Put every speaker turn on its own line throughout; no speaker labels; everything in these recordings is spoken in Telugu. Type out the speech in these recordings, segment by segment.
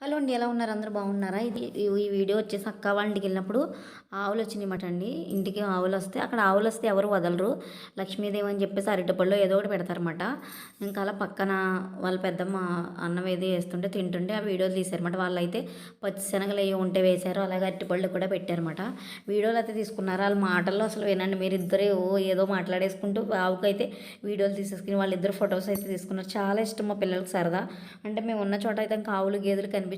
హలో అండి, ఎలా ఉన్నారు? అందరూ బాగున్నారా? ఈ వీడియో వచ్చేసి అక్క వాళ్ళ ఇంటికి వెళ్ళినప్పుడు ఆవులు వచ్చినాయన్నమాట అండి. ఇంటికి ఆవులు వస్తే అక్కడ ఆవులు వస్తే ఎవరు వదలరు. లక్ష్మీదేవి అని చెప్పేసి అరటిపళ్ళు ఏదో ఒకటి పెడతారన్నమాట. ఇంకా అలా పక్కన వాళ్ళ పెద్దమ్మ అన్నం ఏది వేస్తుంటే తింటుంటే ఆ వీడియోలు తీశారన్నమాట. వాళ్ళైతే పచ్చిశనగలు అవి ఉంటే వేశారు, అలాగే అరటిపళ్ళు కూడా పెట్టారన్నమాట. వీడియోలు అయితే తీసుకున్నారు. వాళ్ళ మాటల్లో అసలు వినండి మీరు. ఇద్దరే ఏదో మాట్లాడేసుకుంటూ ఆవుకైతే వీడియోలు తీసేసుకుని వాళ్ళిద్దరు ఫొటోస్ అయితే తీసుకున్నారు. చాలా ఇష్టం మా పిల్లలకి సరదా. అంటే మేము ఉన్న చోట అయితే ఇంకా ఆవులు గేదెలు కనిపించమటండి.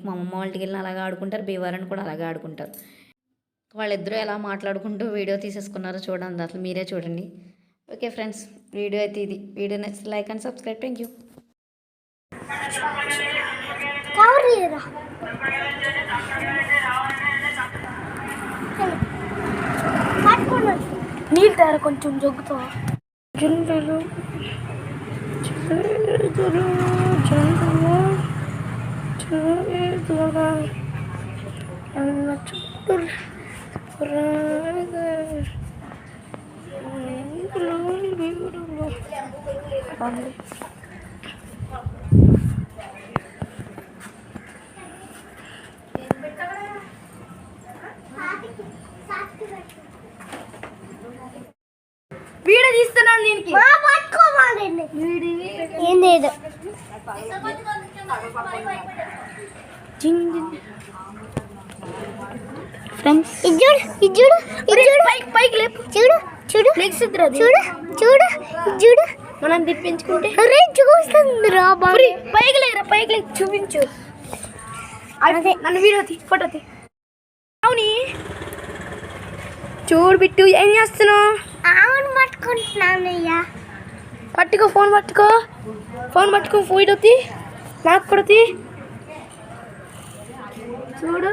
మా అమ్మమ్మ వాళ్ళకి వెళ్ళిన అలాగే ఆడుకుంటారు, బీవారని కూడా అలాగే ఆడుకుంటారు. వాళ్ళిద్దరూ ఎలా మాట్లాడుకుంటూ వీడియో తీసేసుకున్నారో చూడండి, అసలు మీరే చూడండి. ఓకే ఫ్రెండ్స్, వీడియో అయితే ఇది. వీడియో నచ్చితే like and subscribe. Thank you.
నీళ్ళు తయారు కొంచెం జగ్గుతా జంతులు వీడియో తీస్తున్నాను. దీనికి ఏం లేదు. ఫ్రెండ్స్ చూడు పైకి లేపు. చూడు చూడు చూడు చూడు చూడు మనం తిప్పించుకుంటే చూస్తుంది రా బాబు. పైకి లేరా, పైకి లేక చూపించు. అదే నన్ను వీడియో ఫోటో తీ. అవుని చూడు బిట్టు, ఏం చేస్తున్నావు? అవును పట్టుకుంటున్నానయ్యా. పట్టుకో, ఫోన్ పట్టుకో, ఫోన్ పట్టుకో, వీడియో తీ, నాకు కూడా తీ. చూడు